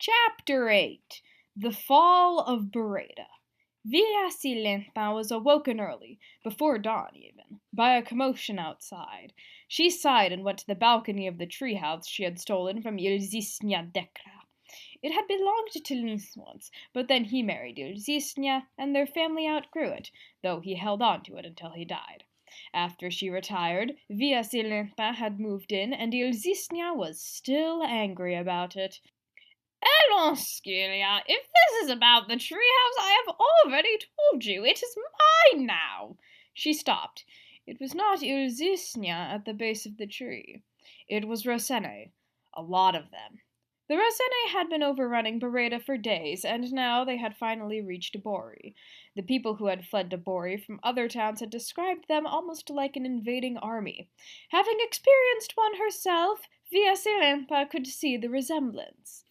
Chapter 8 The Fall of Boreda. Villa Silenda was awoken early, before dawn even, by a commotion outside. She sighed and went to the balcony of the treehouse she had stolen from Ilzisnia Dekra. It had belonged to Lins once, but then he married Ilzisnia, and their family outgrew it, though he held on to it until he died. After she retired, Villa Silenda had moved in, and Ilzisnia was still angry about it. Elinsco, if this is about the treehouse, I have already told you. It is mine now. She stopped. It was not Ilzisnia at the base of the tree. It was Rosene. A lot of them. The Rosene had been overrunning Boreda for days, and now they had finally reached Bori. The people who had fled to Bori from other towns had described them almost like an invading army. Having experienced one herself, Villa Silenda could see the resemblance.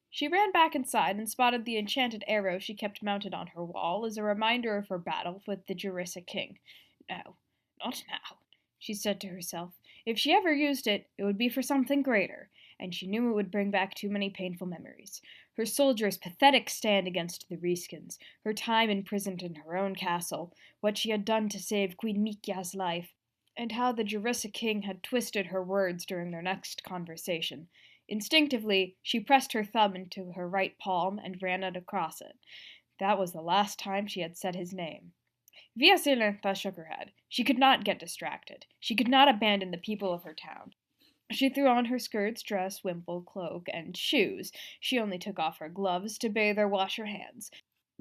She ran back inside and spotted the enchanted arrow she kept mounted on her wall as a reminder of her battle with the Jarissa King. No, not now, she said to herself. If she ever used it, it would be for something greater, and she knew it would bring back too many painful memories. Her soldier's pathetic stand against the Riskans, her time imprisoned in her own castle, what she had done to save Queen Mikya's life, and how the Jarissa King had twisted her words during their next conversation. Instinctively, she pressed her thumb into her right palm and ran it across it. That was the last time she had said his name. Villa Silenda shook her head. She could not get distracted. She could not abandon the people of her town. She threw on her skirts, dress, wimple, cloak, and shoes. She only took off her gloves to bathe or wash her hands.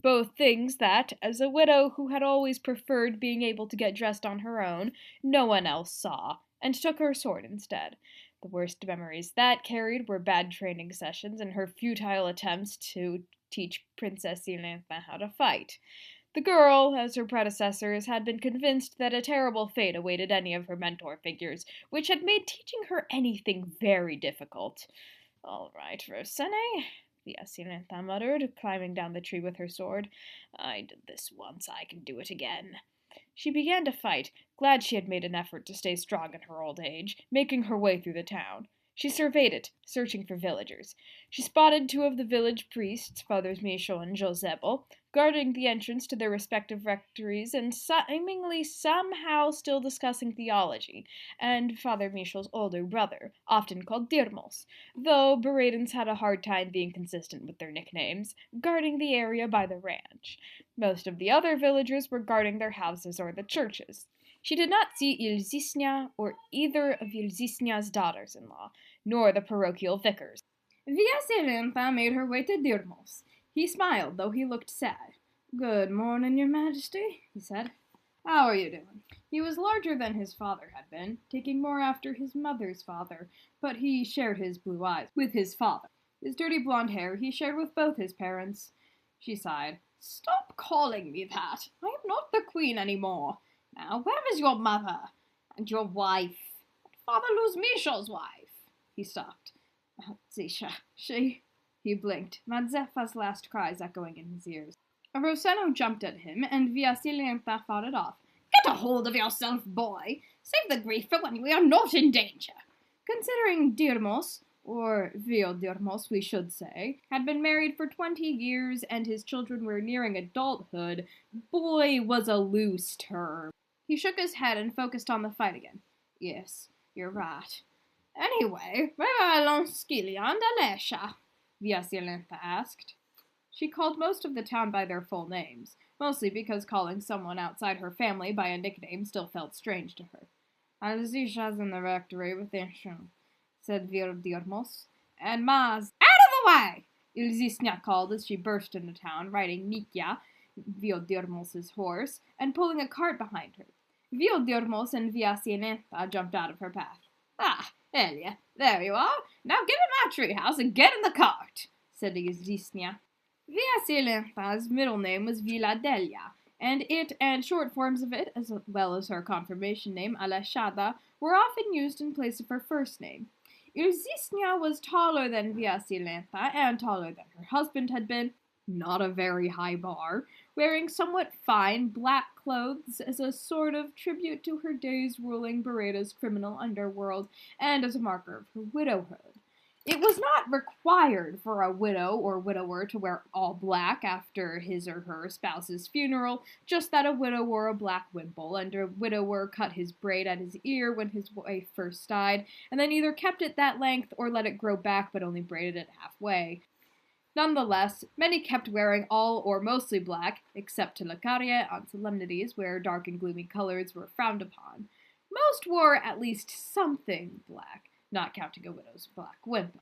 Both things that, as a widow who had always preferred being able to get dressed on her own, no one else saw, and took her sword instead. The worst memories that carried were bad training sessions and her futile attempts to teach Princess Silenda how to fight. The girl, as her predecessors, had been convinced that a terrible fate awaited any of her mentor figures, which had made teaching her anything very difficult. "All right, Rosene," Villa Silenda muttered, climbing down the tree with her sword. "I did this once, I can do it again." She began to fight, glad she had made an effort to stay strong in her old age, making her way through the town. She surveyed it, searching for villagers. She spotted two of the village priests, Fathers Michel and Josebo, guarding the entrance to their respective rectories and seemingly somehow still discussing theology, and Father Michel's older brother, often called Dirmos, though Beredans had a hard time being consistent with their nicknames, guarding the area by the ranch. Most of the other villagers were guarding their houses or the churches. She did not see Ilzisnia or either of Ilzisnia's daughters-in-law, nor the parochial vicars. Villa Silenda made her way to Dirmos. He smiled, though he looked sad. "Good morning, your majesty," he said. "How are you doing?" He was larger than his father had been, taking more after his mother's father, but he shared his blue eyes with his father. His dirty blonde hair he shared with both his parents. She sighed. "Stop calling me that. I am not the queen anymore. Now, where is your mother? And your wife? Father Luz Michel's wife?" He stopped. "Zisha, she..." He blinked, Madzefa's last cries echoing in his ears. Roseno jumped at him, and Villa Silenda fought it off. "Get a hold of yourself, boy! Save the grief for when we are not in danger!" Considering Dirmos, or Vio Dirmos we should say, had been married for 20 years and his children were nearing adulthood, boy was a loose term. He shook his head and focused on the fight again. "Yes, you're right. Anyway, where are Elinsco and Alesha?" Villa Silenda asked. She called most of the town by their full names, mostly because calling someone outside her family by a nickname still felt strange to her. "Alzisha's in the rectory with Inshun," said Vio Dirmos. "And Ma's—" "Out of the way!" Ilzisnia called as she burst into town, riding Mikya, Vio Dirmos's horse, and pulling a cart behind her. Vio Dirmos and Villa Silenda jumped out of her path. "Ah, Elia, there you are. Now get in my treehouse and get in the cart," said Ilzisnia. Villa Silenda's middle name was Villa Delia, and it and short forms of it, as well as her confirmation name, Aleshada, were often used in place of her first name. Ilzisnia was taller than Villa Silenda, and taller than her husband had been, not a very high bar, wearing somewhat fine black clothes as a sort of tribute to her days ruling Boreda's criminal underworld, and as a marker of her widowhood. It was not required for a widow or widower to wear all black after his or her spouse's funeral, just that a widow wore a black wimple, and a widower cut his braid at his ear when his wife first died, and then either kept it that length or let it grow back but only braided it halfway. Nonetheless, many kept wearing all or mostly black, except to Cara on solemnities where dark and gloomy colors were frowned upon. Most wore at least something black, not counting a widow's black wimple.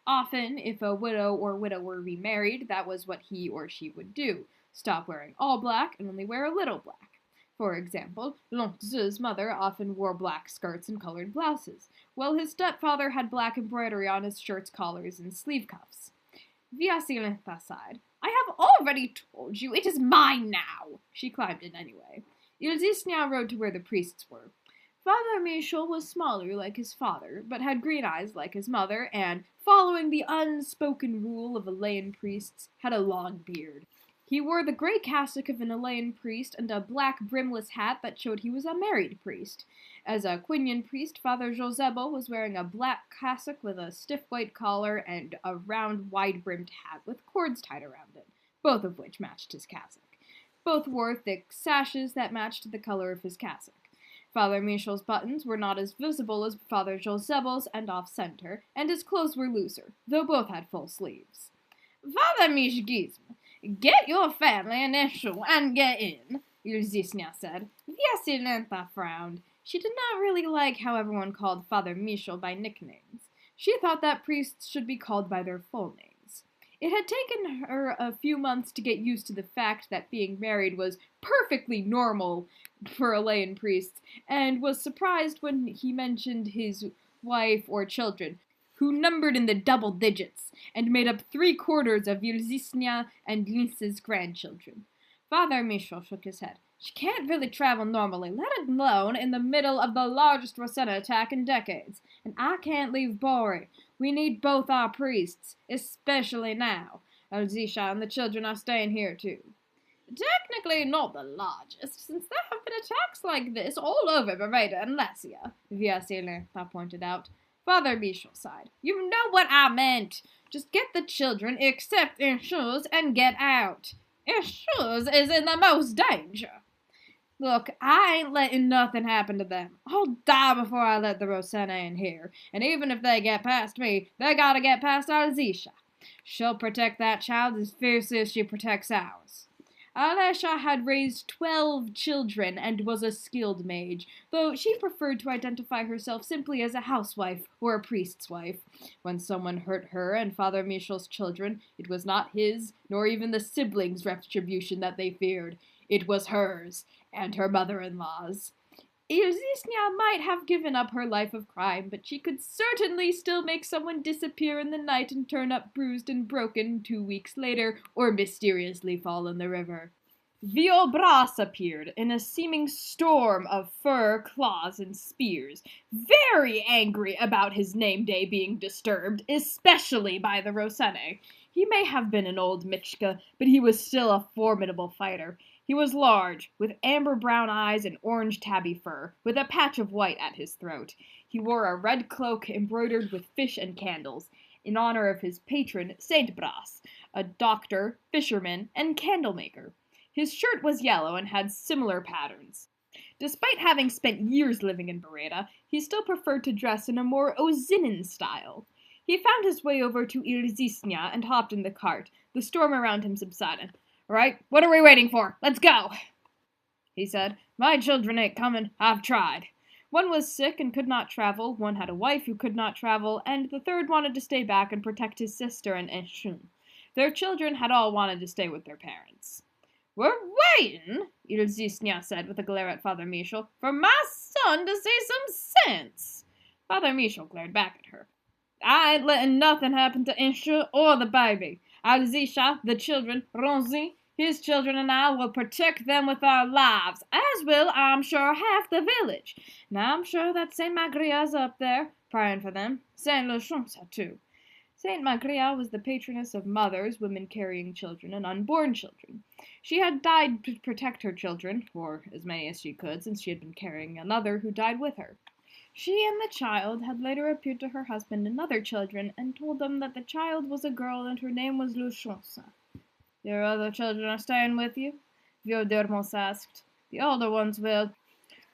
Often, if a widow or widower remarried, that was what he or she would do: stop wearing all black and only wear a little black. For example, Longue's mother often wore black skirts and colored blouses, while his stepfather had black embroidery on his shirts, collars, and sleeve cuffs. Silenda sighed. "I have already told you, it is mine now." She climbed in anyway. Ethicica rode to where the priests were. Father Michel was smaller like his father, but had green eyes like his mother, and, following the unspoken rule of Elaine priests, had a long beard. He wore the gray cassock of an Elaine priest and a black brimless hat that showed he was a married priest. As a Quinian priest, Father Josebo was wearing a black cassock with a stiff white collar and a round, wide-brimmed hat with cords tied around it, both of which matched his cassock. Both wore thick sashes that matched the color of his cassock. Father Michel's buttons were not as visible as Father Josebo's and off-center, and his clothes were looser, though both had full sleeves. "Father Michel, get your family an issue and get in," Ethicica said. Silenda frowned. She did not really like how everyone called Father Michel by nicknames. She thought that priests should be called by their full names. It had taken her a few months to get used to the fact that being married was perfectly normal for Elaine priests, and was surprised when he mentioned his wife or children, who numbered in the double digits, and made up 3/4 of Jarissa and Elinsco's grandchildren. Father Michel shook his head. "She can't really travel normally, let alone in the middle of the largest Rosene attack in decades. And I can't leave Bori. We need both our priests, especially now. Ethicica and the children are staying here too." "Technically not the largest, since there have been attacks like this all over Boreda and Lassia," Silenda pointed out. Father Michel sighed. "You know what I meant. Just get the children, except Inchus, and get out. Inchus is in the most danger. Look, I ain't letting nothing happen to them. I'll die before I let the Rosene in here, and even if they get past me, they gotta get past Ethicica. She'll protect that child as fiercely as she protects ours." Ethicica had raised 12 children and was a skilled mage, though she preferred to identify herself simply as a housewife or a priest's wife. When someone hurt her and Father Michel's children, it was not his, nor even the siblings' retribution that they feared. It was hers, and her mother-in-law's. Ethicica might have given up her life of crime, but she could certainly still make someone disappear in the night and turn up bruised and broken 2 weeks later, or mysteriously fall in the river. Viobras appeared in a seeming storm of fur, claws, and spears, very angry about his name day being disturbed, especially by the Rosene. He may have been an old Michka, but he was still a formidable fighter. He was large, with amber-brown eyes and orange tabby fur, with a patch of white at his throat. He wore a red cloak embroidered with fish and candles, in honor of his patron, Saint Bras, a doctor, fisherman, and candlemaker. His shirt was yellow and had similar patterns. Despite having spent years living in Boreda, he still preferred to dress in a more Ozinin style. He found his way over to Ethicica and hopped in the cart. The storm around him subsided. "Right, what are we waiting for? Let's go," he said. "My children ain't coming. I've tried." One was sick and could not travel, one had a wife who could not travel, and the third wanted to stay back and protect his sister and Enchun. Their children had all wanted to stay with their parents. "We're waiting," Ethicica said with a glare at Father Michel, "for my son to see some sense." Father Michel glared back at her. "I ain't letting nothing happen to Enchun or the baby. Ethicica, the children, Rosene, his children, and I will protect them with our lives, as will, I'm sure, half the village. Now I'm sure that Saint Magria's up there, praying for them. Saint Luchon's too." Saint Magria was the patroness of mothers, women carrying children, and unborn children. She had died to protect her children, or as many as she could, since she had been carrying another who died with her. She and the child had later appeared to her husband and other children, and told them that the child was a girl and her name was Luchonsa. "Your other children are staying with you?" Violdermos asked. "The older ones will.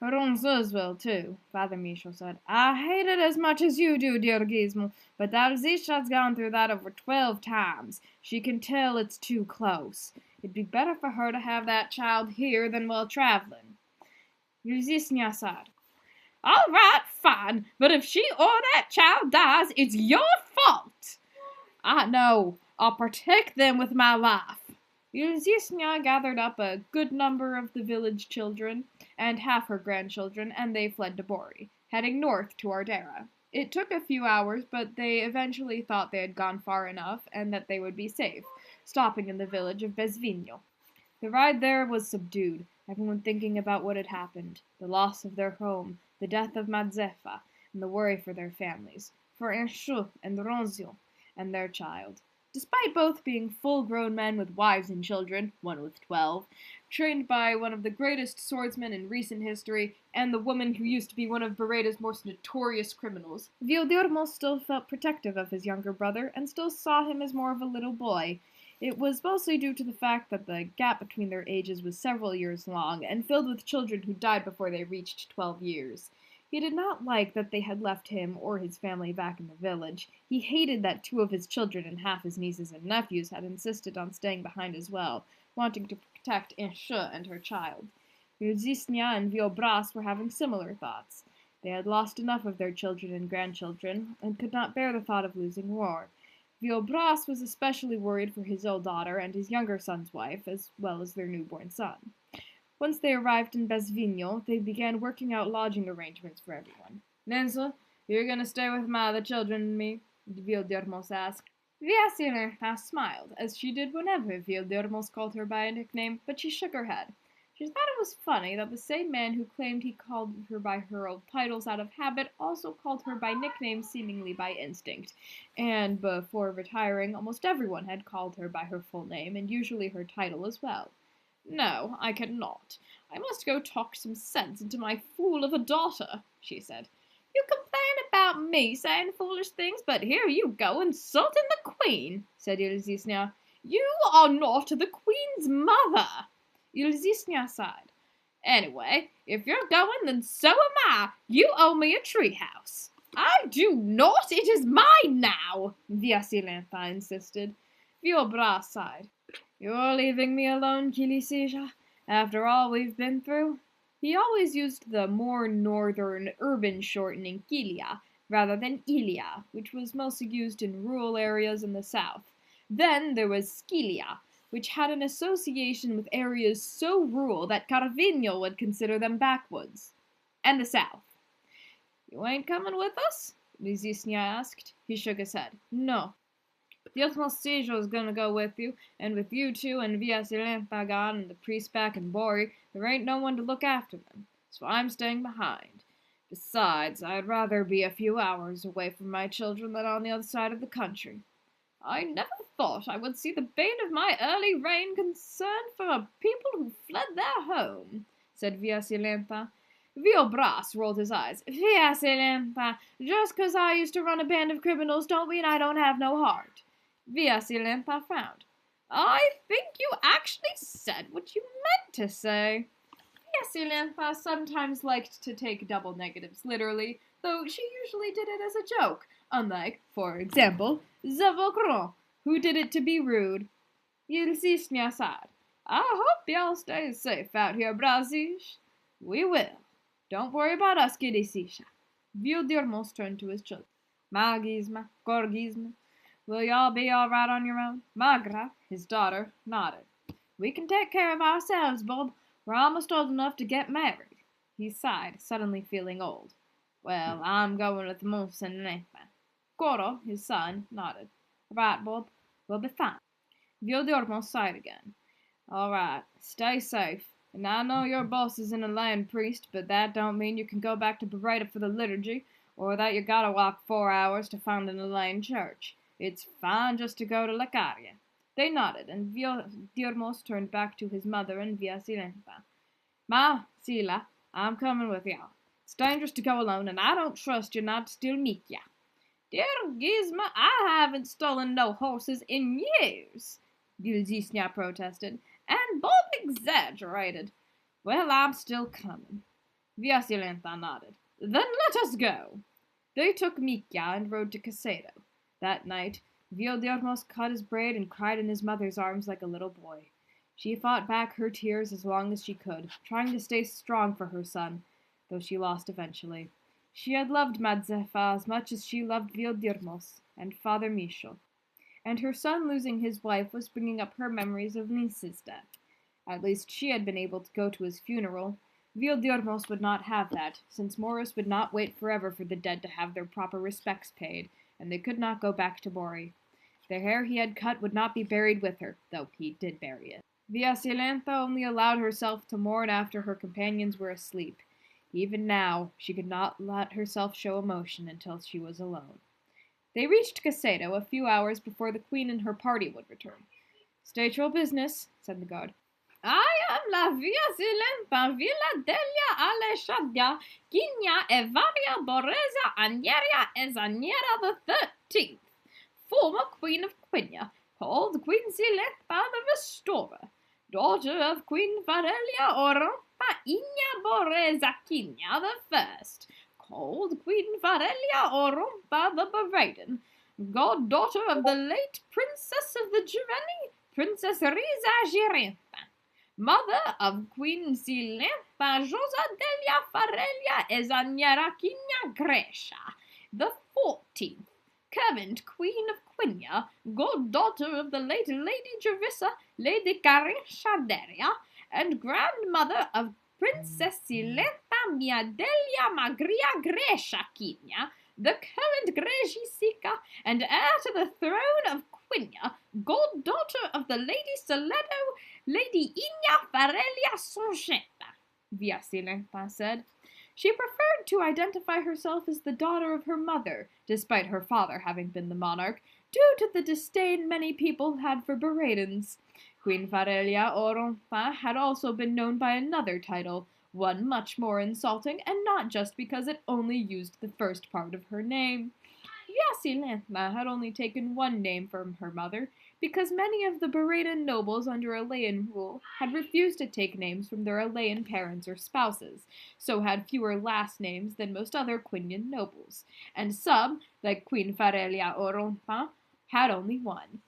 Ronzeuse will, too," Father Michael said. "I hate it as much as you do, dear Gizmo, but Jarisse gone through that over 12 times. She can tell it's too close. It'd be better for her to have that child here than while traveling." Jarisse said, "All right, fine, but if she or that child dies, it's your fault." "I know. I'll protect them with my life." Jarisse gathered up a good number of the village children and half her grandchildren, and they fled to Bori, heading north to Ardera. It took a few hours, but they eventually thought they had gone far enough and that they would be safe, stopping in the village of Bezvigno. The ride there was subdued, everyone thinking about what had happened, the loss of their home, the death of Madzefa, and the worry for their families, for Enchu and Ronzio and their child. Despite both being full-grown men with wives and children, one with 12, trained by one of the greatest swordsmen in recent history, and the woman who used to be one of Boreda's most notorious criminals, Violdermos still felt protective of his younger brother, and still saw him as more of a little boy. It was mostly due to the fact that the gap between their ages was several years long, and filled with children who died before they reached 12 years. He did not like that they had left him or his family back in the village. He hated that 2 of his children and half his nieces and nephews had insisted on staying behind as well, wanting to protect Enchu and her child. Jarisse and Viobras were having similar thoughts. They had lost enough of their children and grandchildren, and could not bear the thought of losing more. Viobras was especially worried for his old daughter and his younger son's wife, as well as their newborn son. Once they arrived in Bezvigno, they began working out lodging arrangements for everyone. "Nensel, you're going to stay with my other children and me?" Violdermos asked. Viasilenta smiled, as she did whenever Violdermos called her by a nickname, but she shook her head. She thought it was funny that the same man who claimed he called her by her old titles out of habit also called her by nicknames seemingly by instinct, and before retiring almost everyone had called her by her full name, and usually her title as well. "No, I cannot. I must go talk some sense into my fool of a daughter," she said. "You complain about me saying foolish things, but here you go insulting the Queen," said Jarisse. "You are not the Queen's mother." Jarisse sighed. "Anyway, if you're going, then so am I. You owe me a treehouse." "I do not. It is mine now," Viasilenta insisted. Viobras sighed. "You're leaving me alone, Kilisija, after all we've been through?" He always used the more northern, urban shortening Quilia, rather than Ilia, which was mostly used in rural areas in the south. Then there was Skilia, which had an association with areas so rural that Carvinho would consider them backwoods. And the south. "You ain't coming with us?" Rizisnia asked. He shook his head. "No. The Ethicica is going to go with you, and with you two and Viasilenta gone and the priest back in Bori, there ain't no one to look after them, so I'm staying behind. Besides, I'd rather be a few hours away from my children than on the other side of the country." "I never thought I would see the bane of my early reign concern for a people who fled their home," said Viasilenta. Viobras rolled his eyes. "Viasilenta, just 'cause I used to run a band of criminals don't mean I don't have no heart." Viasilenta frowned. "I think you actually said what you meant to say." Viasilenta sometimes liked to take double negatives literally, though she usually did it as a joke, unlike, for example, Zavokron, who did it to be rude. Jarisse sighed. "I hope y'all stay safe out here, Brazish." "We will. Don't worry about us, Kilisija." Violdermos turned to his children. "Magisma, Gorgisma, will y'all be all right on your own?" Magra, his daughter, nodded. "We can take care of ourselves, Bob. We're almost old enough to get married." He sighed, suddenly feeling old. "Well, I'm going with Mons and Nepa." Guero, his son, nodded. "Right, Bob. We'll be fine." Violdermos sighed again. "All right. Stay safe. And I know your boss is in a land priest, but that don't mean you can go back to Boreda for the liturgy, or that you gotta walk 4 hours to find an Elaine church. It's fine just to go to Lacaria." They nodded, and Violdermos turned back to his mother and Viasilenta. "Ma, Sila, I'm coming with y'all. It's dangerous to go alone, and I don't trust you not to steal Mikya. Dear Gizma, I haven't stolen no horses in years, Ethicica protested, and both exaggerated. Well, I'm still coming. Silenda nodded. Then let us go. They took Mikya and rode to Casedo. That night, Vildermos cut his braid and cried in his mother's arms like a little boy. She fought back her tears as long as she could, trying to stay strong for her son, though she lost eventually. She had loved Madzefa as much as she loved Vildermos and Father Michel, and her son losing his wife was bringing up her memories of Nice's death. At least she had been able to go to his funeral. Vildermos would not have that, since Morris would not wait forever for the dead to have their proper respects paid, and they could not go back to Bori. The hair he had cut would not be buried with her, though he did bury it. Silenda only allowed herself to mourn after her companions were asleep. Even now, she could not let herself show emotion until she was alone. They reached Casedo a few hours before the Queen and her party would return. State your business, said the guard. I am la Silenda, Villa Delia Aleshadia, Quinia, Evaria, Boreza, Anieria, Ezaniera the 13th, former Queen of Quinia, called Queen Silenda the Restorer, daughter of Queen Varelia Orompa Inia Boreza Quinia the First, called Queen Varelia Orompa the Beredan, goddaughter of the late Princess of the Gireni, Princess Riza Girenta, mother of Queen Silenda Josadelia Farelia Ezaniera Quinia Gresha, the 14th, current Queen of Quinia, goddaughter of the late Lady Jarissa, Lady Carisha Deria, and grandmother of Princess Silenda Miadelia Magria Gresha Quinia, the current Jarissa, and heir to the throne of Quinia, goddaughter of the Lady Soledo, Lady Inia Farelia Songenta, Silenda said. She preferred to identify herself as the daughter of her mother, despite her father having been the monarch, due to the disdain many people had for Beredans. Queen Farelia Orompa had also been known by another title, one much more insulting, and not just because it only used the first part of her name. Silenda had only taken one name from her mother, because many of the Boredan nobles under Alayan rule had refused to take names from their Alayan parents or spouses, so had fewer last names than most other Quinian nobles, and some, like Queen Farelia Orompa, had only one.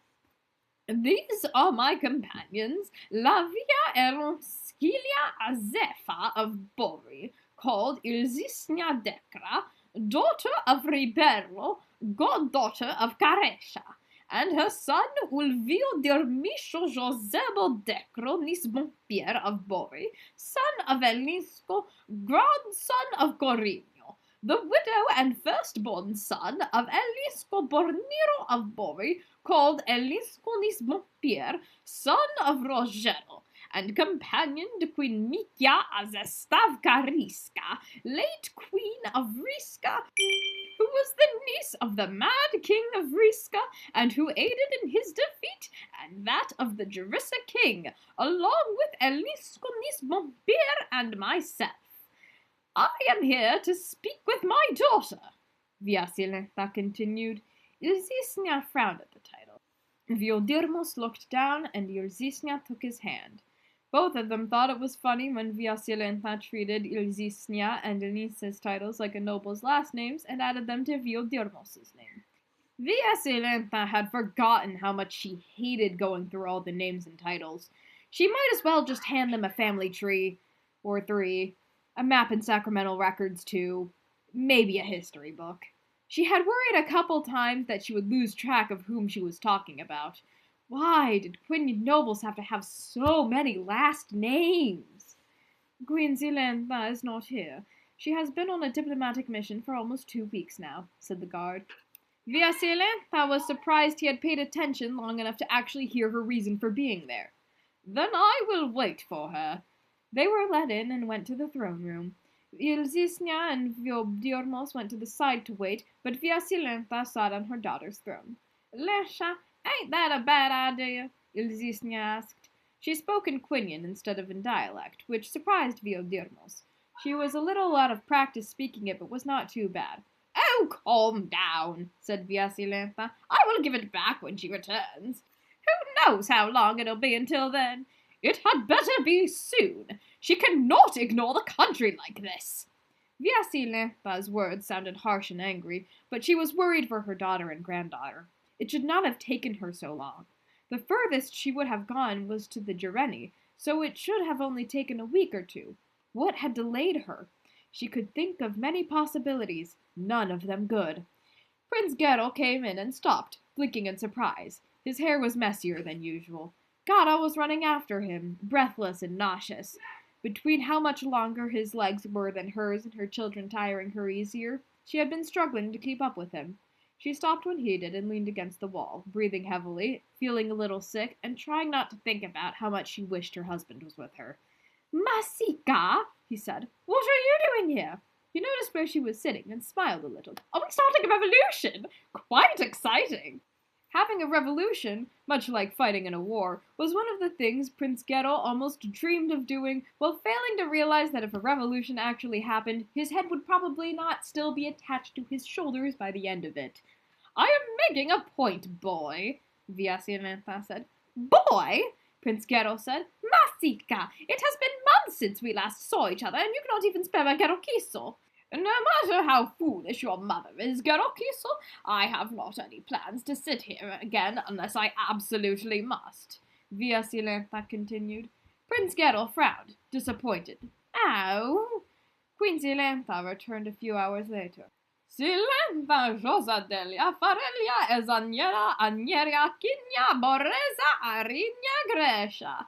These are my companions, Lavia Eronskilia Azefa of Bori, called Ilzisnia Dekra, daughter of Ribeiro, goddaughter of Caresha, and her son Ulvio Dirmisho Josebo Decro nis Bombir of Bori, son of Elinsco, grandson of Corino, the widow and firstborn son of Elinsco Borniro of Bori, called Elinsco nis Bombir, son of Rogero, and companion to Queen Mikya Azestavka Riska, late Queen of Riska, who was the niece of the Mad King of Riska, and who aided in his defeat and that of the Jarissa King, along with Elinsco nis Bombir and myself. I am here to speak with my daughter, Silenda continued. Ilzisnia frowned at the title. Vildermos looked down, and Ilzisnia took his hand. Both of them thought it was funny when Silenda treated Ilzisnia and Denise's titles like a noble's last names and added them to Vildermos's name. Silenda had forgotten how much she hated going through all the names and titles. She might as well just hand them a family tree, or 3, a map and sacramental records too, maybe a history book. She had worried a couple times that she would lose track of whom she was talking about. Why did Quinian nobles have to have so many last names? Queen Silenda is not here. She has been on a diplomatic mission for almost 2 weeks now, said the guard. Silenda was surprised he had paid attention long enough to actually hear her reason for being there. Then I will wait for her. They were let in and went to the throne room. Ilzisnia and Vildermos went to the side to wait, but Silenda sat on her daughter's throne. Lesha, ain't that a bad idea? Ilzisnia asked. She spoke in Quinian instead of in dialect, which surprised Vildermos. She was a little out of practice speaking it, but was not too bad. "Oh, calm down," said Via Silenda. "I will give it back when she returns. Who knows how long it'll be until then? It had better be soon. She cannot ignore the country like this." Via Silenda's words sounded harsh and angry, but she was worried for her daughter and granddaughter. It should not have taken her so long. The furthest she would have gone was to the Jarenne, so it should have only taken a week or two. What had delayed her? She could think of many possibilities, none of them good. Prince Guero came in and stopped, blinking in surprise. His hair was messier than usual. Cara was running after him, breathless and nauseous. Between how much longer his legs were than hers and her children tiring her easier, she had been struggling to keep up with him. She stopped when he did and leaned against the wall, breathing heavily, feeling a little sick, and trying not to think about how much she wished her husband was with her. "Masika," he said, "what are you doing here?" He noticed where she was sitting and smiled a little. "Are we starting a revolution? Quite exciting." Having a revolution, much like fighting in a war, was one of the things Prince Guero almost dreamed of doing, while failing to realize that if a revolution actually happened, his head would probably not still be attached to his shoulders by the end of it. "I am making a point, boy," Via Silenda said. "Boy?" Prince Guero said. "Masika, it has been months since we last saw each other, and you cannot even spare a Gerokiso. No matter how foolish your mother is, Gerokiso, I have not any plans to sit here again unless I absolutely must," Via Silenda continued. Prince Guero frowned, disappointed. "Oh?" Queen Silenda returned a few hours later. "Silenda, Rosadelia, Farelia, Ezaniera, Anieria, Quinia, Boreza, Arinia, Gresha.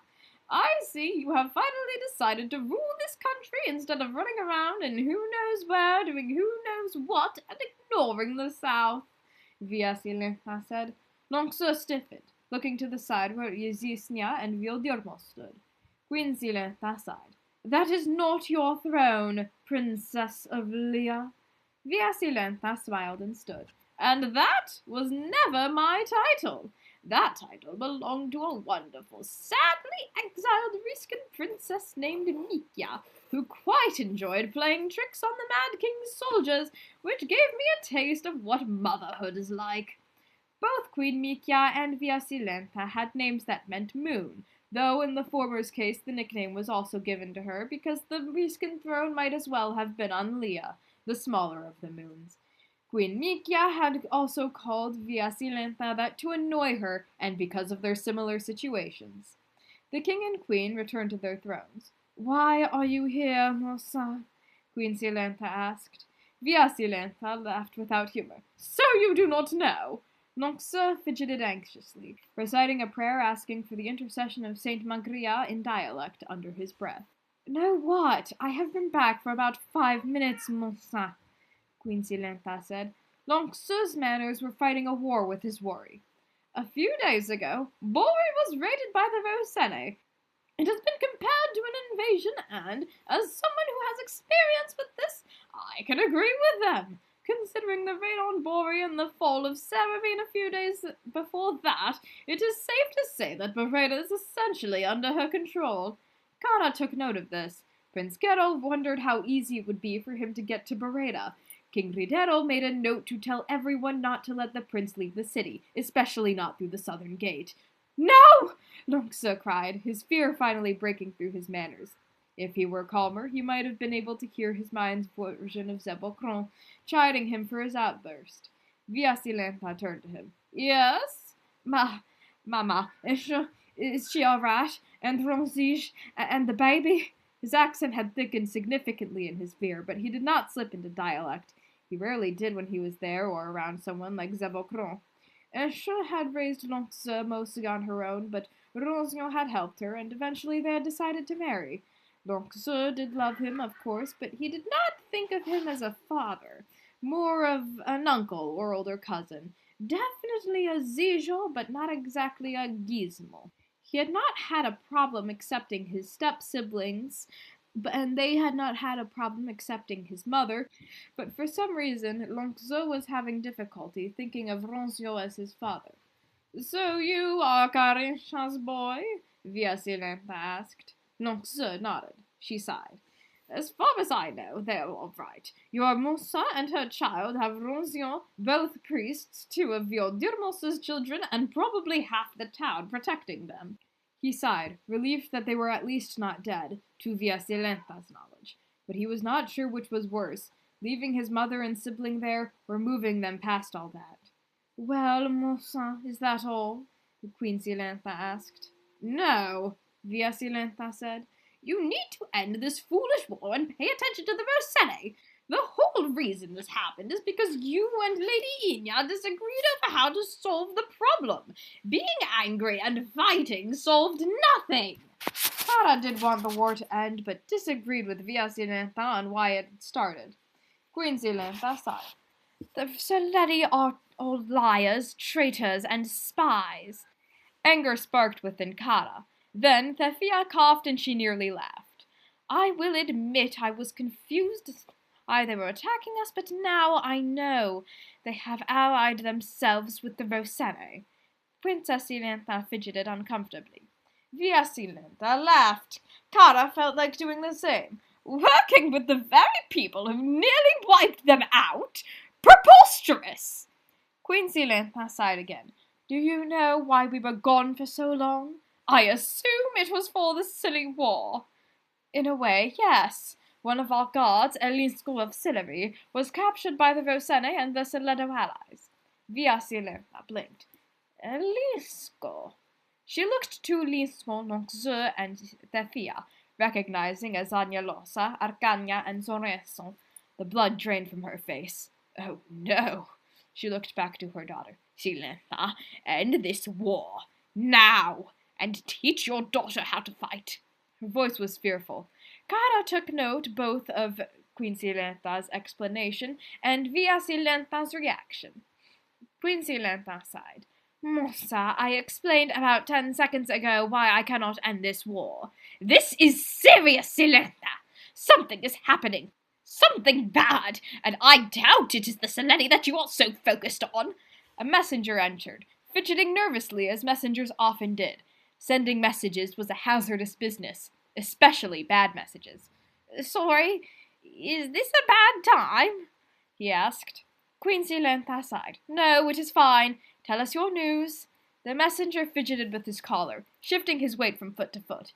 I see you have finally decided to rule this country instead of running around in who knows where, doing who knows what, and ignoring the South," Via Silenda said. Lonxo stiffened, looking to the side where Yezisnia and Vildirmo stood. Queen Silenda sighed. "That is not your throne, Princess of Lia." Via Silenda smiled and stood. "And that was never my title. That title belonged to a wonderful, sadly exiled Riskan princess named Mikya, who quite enjoyed playing tricks on the Mad King's soldiers, which gave me a taste of what motherhood is like." Both Queen Mikya and Via Silenda had names that meant moon, though in the former's case the nickname was also given to her because the Riskan throne might as well have been on Lia, the smaller of the moons. Queen Mikya had also called Via Silenda that to annoy her, and because of their similar situations. The king and queen returned to their thrones. "Why are you here, Mossa?" Queen Silenda asked. Via Silenda laughed without humor. "So you do not know?" Lonxo fidgeted anxiously, reciting a prayer asking for the intercession of Saint Magria in dialect under his breath. "Know what? I have been back for about 5 minutes, Mossa," Queen Silenda said. Lonxo's manners were fighting a war with his worry. "A few days ago, Bombir was raided by the Rosene. It has been compared to an invasion, and, as someone who has experience with this, I can agree with them. Considering the raid on Bombir and the fall of Saravine a few days before that, it is safe to say that Boreda is essentially under her control." Cara took note of this. Prince Guero wondered how easy it would be for him to get to Boreda. King Ridero made a note to tell everyone not to let the prince leave the city, especially not through the southern gate. "No!" Lonxo cried, his fear finally breaking through his manners. If he were calmer, he might have been able to hear his mind's version of Zebocron, chiding him for his outburst. Via Silenda turned to him. "Yes? Mama, is she all right? And Ronzige, and the baby?" His accent had thickened significantly in his fear, but he did not slip into dialect. He rarely did when he was there or around someone like Zebocron. Esche had raised Lonxo mostly on her own, but Rosene had helped her, and eventually they had decided to marry. Lonxo did love him, of course, but he did not think of him as a father, more of an uncle or older cousin. Definitely a Zijo, but not exactly a Gizmo. He had not had a problem accepting his step-siblings, and they had not had a problem accepting his mother, but for some reason Lonxo was having difficulty thinking of Ronzio as his father. "So you are Carisha's boy?" Via Silenda asked. Lonxo nodded. She sighed. As far as I know, they're all right. Your Musa and her child have Rosene, both priests, 2 of your Dirmos's children, and probably half the town protecting them. He sighed, relieved that they were at least not dead, to Via Silenda's knowledge. But he was not sure which was worse, leaving his mother and sibling there, or moving them past all that. Well, Musa, is that all? Queen Silenda asked. No, Via Silenda said. You need to end this foolish war and pay attention to the Rosene. The whole reason this happened is because you and Lady Quinia disagreed over how to solve the problem. Being angry and fighting solved nothing. Cara did want the war to end, but disagreed with Via Silenda on why it had started. Queen Silenda sighed. The Soledo are all liars, traitors, and spies. Anger sparked within Cara. Then Thefia coughed and she nearly laughed. I will admit I was confused. They were attacking us, but now I know. They have allied themselves with the Rosene. Princess Silenda fidgeted uncomfortably. Via Silenda laughed. Cara felt like doing the same. Working with the very people who nearly wiped them out? Preposterous! Queen Silenda sighed again. Do you know why we were gone for so long? I assume it was for the silly war. In a way, yes. One of our guards, Elinsco of Sillery, was captured by the Rosene and the Soledo allies. Via Silenda blinked. Elinsco. She looked to Elinsco, Nonxeux, and Thefia, recognizing as Agnalosa, Arcania, and Zoreson. The blood drained from her face. Oh, no. She looked back to her daughter. Silenda, end this war. Now! And teach your daughter how to fight. Her voice was fearful. Cara took note both of Queen Silenda's explanation and Via Silenda's reaction. Queen Silenda sighed. Musa, I explained about 10 seconds ago why I cannot end this war. This is serious, Silenda. Something is happening. Something bad, and I doubt it is the Soledo that you are so focused on. A messenger entered, fidgeting nervously as messengers often did. Sending messages was a hazardous business, especially bad messages. Sorry, is this a bad time? He asked. Queen Silenda sighed. No, it is fine. Tell us your news. The messenger fidgeted with his collar, shifting his weight from foot to foot.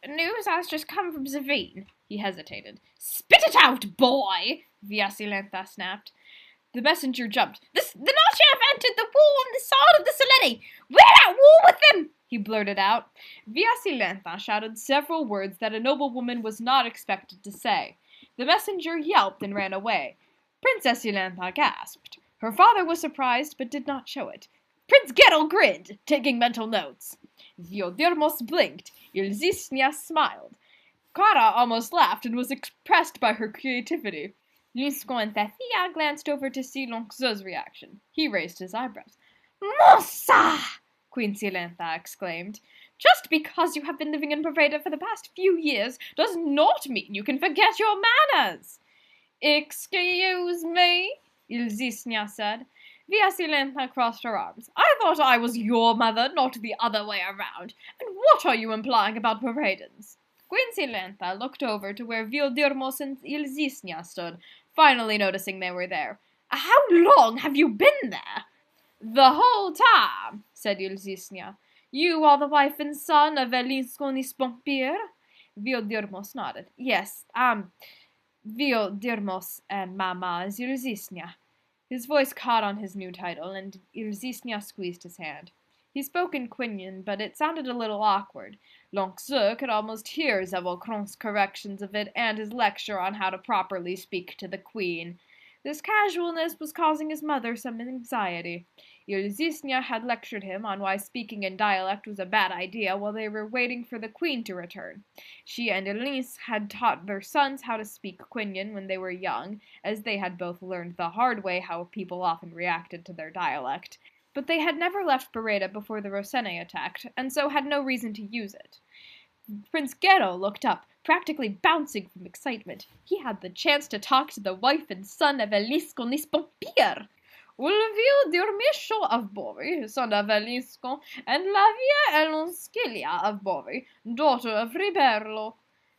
News has just come from Zavine. He hesitated. Spit it out, boy! Via Silenda snapped. The messenger jumped. The Nazi have entered the war on the side of the Soledo. We're at war with them! He blurted out. Via Silenda shouted several words that a noblewoman was not expected to say. The messenger yelped and ran away. Princess Silenda gasped. Her father was surprised, but did not show it. Prince Guero grinned, taking mental notes. Theodirmos blinked. Ilzisnia smiled. Cara almost laughed and was impressed by her creativity. Elinsco and Thefia glanced over to see Lonxeux's reaction. He raised his eyebrows. Musa! Queen Silenda exclaimed. Just because you have been living in Boreda for the past few years does not mean you can forget your manners. Excuse me, Ilzisnia said. Via Silenda crossed her arms. I thought I was your mother, not the other way around. And what are you implying about Boredans? Queen Silenda looked over to where Vildirmos and Ilzisnia stood, finally noticing they were there. How long have you been there? The whole time, said Ilzisnia. You are the wife and son of Elinsco Bombir? Vildirmos nodded. Yes, Vildirmos and Mama is Ilzisnia. His voice caught on his new title, and Ilzisnia squeezed his hand. He spoke in Quinian, but it sounded a little awkward. Lonxeux could almost hear Zevelcron's corrections of it and his lecture on how to properly speak to the Queen. This casualness was causing his mother some anxiety. Ilzisnia had lectured him on why speaking in dialect was a bad idea while they were waiting for the Queen to return. She and Elise had taught their sons how to speak Quinian when they were young, as they had both learned the hard way how people often reacted to their dialect. But they had never left Boreda before the Rosene attacked, and so had no reason to use it. Prince Guero looked up, practically bouncing from excitement. He had the chance to talk to the wife and son of Elinsco Bombir. Ulvio Dirmisho of Bori, son of Elinsco, and Lavia Elonskilia of Bori, daughter of Riberlo,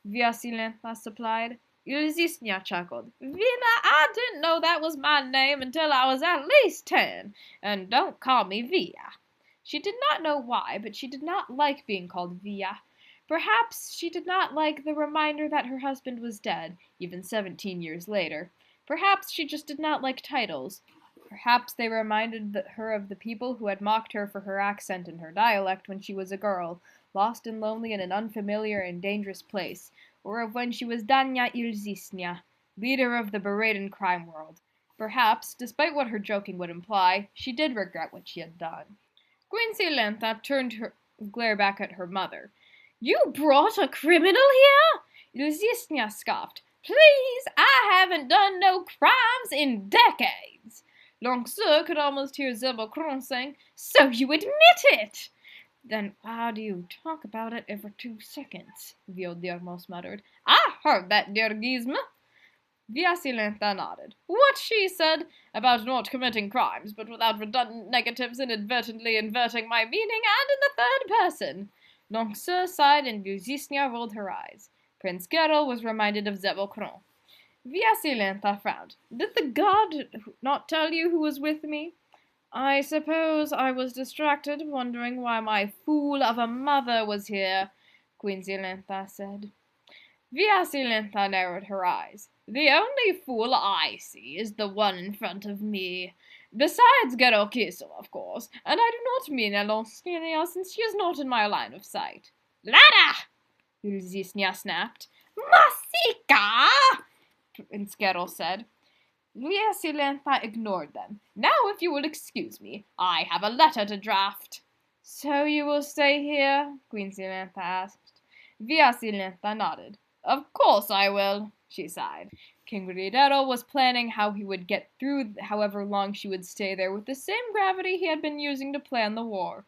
Via Silenda supplied. Ilzisnya chuckled. Vina, I didn't know that was my name until I was at least 10, and don't call me Via. She did not know why, but she did not like being called Via. Perhaps she did not like the reminder that her husband was dead, even 17 years later. Perhaps she just did not like titles. Perhaps they reminded her of the people who had mocked her for her accent and her dialect when she was a girl, lost and lonely in an unfamiliar and dangerous place, or of when she was Danya Ilzisnya, leader of the Boredan crime world. Perhaps, despite what her joking would imply, she did regret what she had done. Queen Silenda turned her glare back at her mother. You brought a criminal here? Ilzisnya scoffed. Please, I haven't done no crimes in decades. Longue-Sœur could almost hear Zebocron saying, So you admit it! Then why do you talk about it every 2 seconds? Violdirmos muttered. I heard that, dear Gizmo. Via Silenta nodded. What she said about not committing crimes, but without redundant negatives inadvertently inverting my meaning and in the third person. Longue-Sœur sighed and Ilzisnya rolled her eyes. Prince Guero was reminded of Zebocron. Via Silenta frowned. Did the guard not tell you who was with me? I suppose I was distracted, wondering why my fool of a mother was here, Queen Silenda said. Via Silenta narrowed her eyes. The only fool I see is the one in front of me. Besides Guero, of course, and I do not mean Elinsco, since she is not in my line of sight. Lada! Ilzisnya snapped. Masika! Prince Guero said. Via Silenta ignored them. Now, if you will excuse me, I have a letter to draft. So you will stay here? Queen Silenta asked. Via Silenta nodded. Of course I will, she sighed. King Rileso was planning how he would get through however long she would stay there with the same gravity he had been using to plan the war.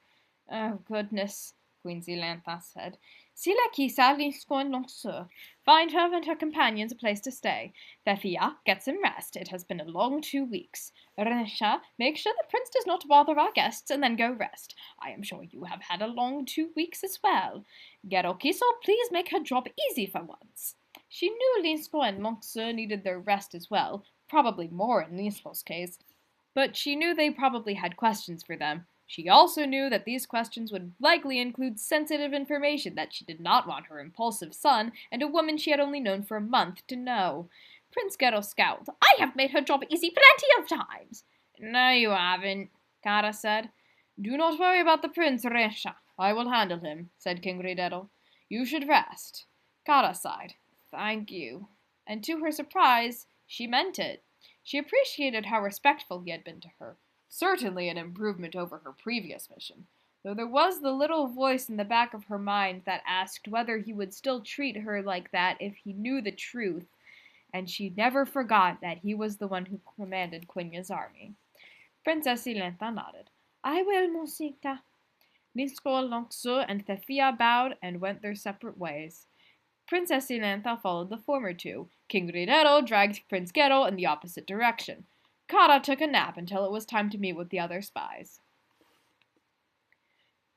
Oh, goodness, Queen Silenta said. Sila quizá Elinsco and Longue-Sœur. Find her and her companions a place to stay. Thefia, get some rest. It has been a long 2 weeks. Resha, make sure the prince does not bother our guests, and then go rest. I am sure you have had a long 2 weeks as well. Guero, please make her job easy for once. She knew Elinsco and Longue-Sœur needed their rest as well, probably more in Elinsco's case, but she knew they probably had questions for them. She also knew that these questions would likely include sensitive information that she did not want her impulsive son and a woman she had only known for a month to know. Prince Guero scowled. I have made her job easy plenty of times. No, you haven't, Cara said. Do not worry about the prince, Resha. I will handle him, said King Rileso. You should rest. Cara sighed. Thank you. And to her surprise, she meant it. She appreciated how respectful he had been to her. Certainly an improvement over her previous mission, though there was the little voice in the back of her mind that asked whether he would still treat her like that if he knew the truth, and she never forgot that he was the one who commanded Quinia's army. Princess Silenta nodded. I will, Monsignor. Elinsco, Longue-Sœur, and Thefia bowed and went their separate ways. Princess Silenta followed the former two. King Rileso dragged Prince Guero in the opposite direction. Cara took a nap until it was time to meet with the other spies.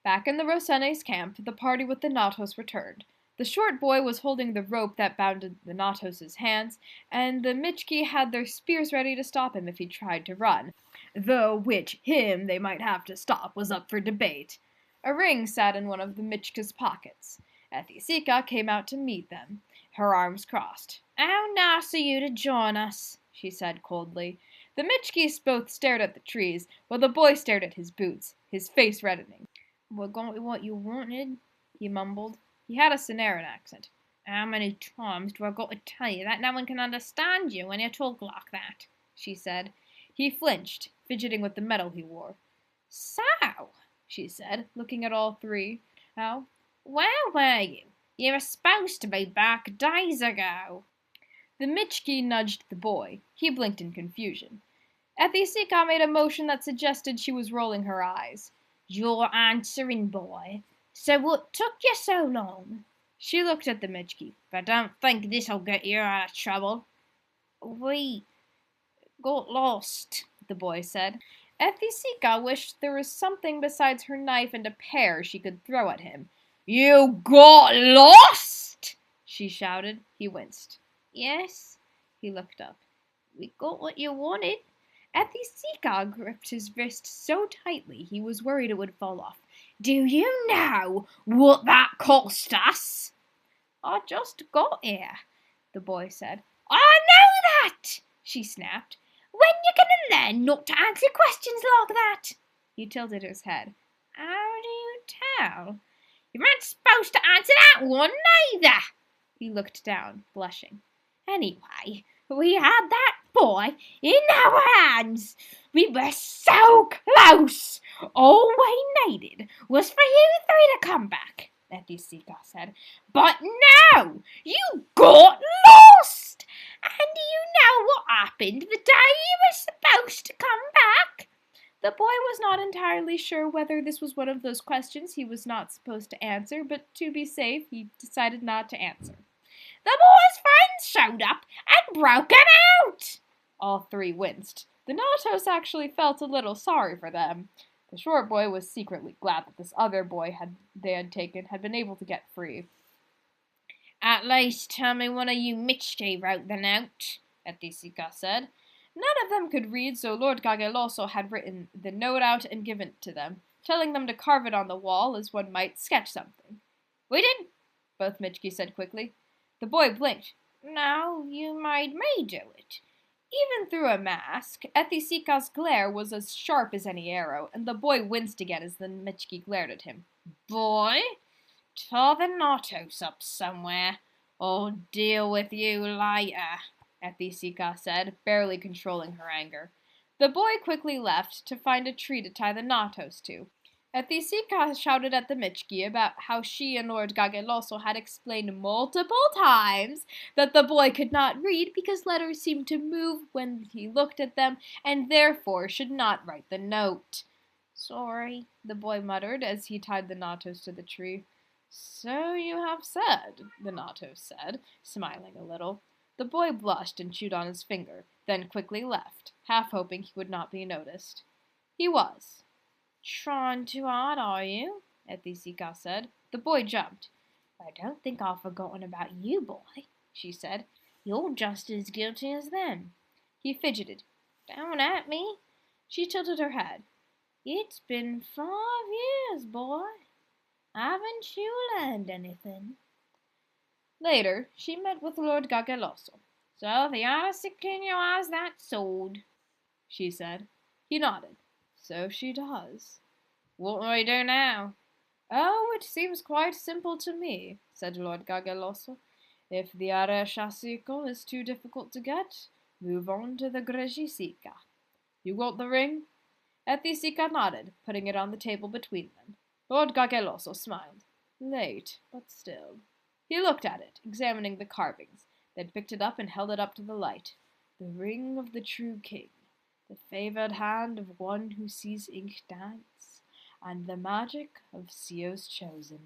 Back in the Rosene's camp, the party with the Natos returned. The short boy was holding the rope that bounded the Natos' hands, and the Michki had their spears ready to stop him if he tried to run, though which him they might have to stop was up for debate. A ring sat in one of the Michka's pockets. Ethicica came out to meet them, her arms crossed. How nice of you to join us, she said coldly. The Michkis both stared at the trees, while the boy stared at his boots, his face reddening. We're going to what you wanted, he mumbled. He had a Sonoran accent. How many times do I got to tell you that no one can understand you when you talk like that, she said. He flinched, fidgeting with the medal he wore. So, she said, looking at all three. Oh, where were you? You were supposed to be back days ago. The Michki nudged the boy. He blinked in confusion. Ethicica made a motion that suggested she was rolling her eyes. You're answering, boy. So what took you so long? She looked at the Michki. I don't think this'll get you out of trouble. We got lost, the boy said. Ethicica wished there was something besides her knife and a pear she could throw at him. You got lost? She shouted. He winced. Yes. He looked up. We got what you wanted. Ethicica gripped his wrist so tightly he was worried it would fall off. Do you know what that cost us? I just got here, the boy said. I know that, she snapped. When you gonna learn not to answer questions like that? He tilted his head. How do you tell? You weren't supposed to answer that one neither. He looked down, blushing. Anyway, we had that boy in our hands. We were so close. All we needed was for you three to come back, Ethicica said. But no, you got lost. And do you know what happened the day you were supposed to come back? The boy was not entirely sure whether this was one of those questions he was not supposed to answer, but to be safe, he decided not to answer. The boy's friends showed up and broke him out. All three winced. The Nautos actually felt a little sorry for them. The short boy was secretly glad that this other boy they had taken had been able to get free. At least tell me one of you Michki wrote the note, Ethicica said. None of them could read, so Lord Gageloso had written the note out and given it to them, telling them to carve it on the wall as one might sketch something. We did, both Michki said quickly. The boy blinked. No, you made me do it. Even through a mask, Ethicica's glare was as sharp as any arrow, and the boy winced again as the Michki glared at him. Boy, tie the Nautos up somewhere. I'll deal with you later, Ethicica said, barely controlling her anger. The boy quickly left to find a tree to tie the Nautos to. Ethicica shouted at the Michki about how she and Lord Gageloso had explained multiple times that the boy could not read because letters seemed to move when he looked at them and therefore should not write the note. Sorry, the boy muttered as he tied the Nautos to the tree. So you have said, the Nautos said, smiling a little. The boy blushed and chewed on his finger, then quickly left, half hoping he would not be noticed. He was. Trying too hard, are you? Ethicica said. The boy jumped. I don't think I've forgotten about you, boy, she said. You're just as guilty as them. He fidgeted. Don't at me. She tilted her head. It's been 5 years, boy. Haven't you learned anything? Later, she met with Lord Gageloso. So the Jarissa King has that sword, she said. He nodded. So she does. What do we do now? Oh, it seems quite simple to me, said Lord Gageloso. If the Ethicica is too difficult to get, move on to the Ethicica. You got the ring? Ethicica nodded, putting it on the table between them. Lord Gageloso smiled. Late, but still. He looked at it, examining the carvings, then picked it up and held it up to the light. The ring of the true king, the favored hand of one who sees ink dance, and the magic of Sio's chosen.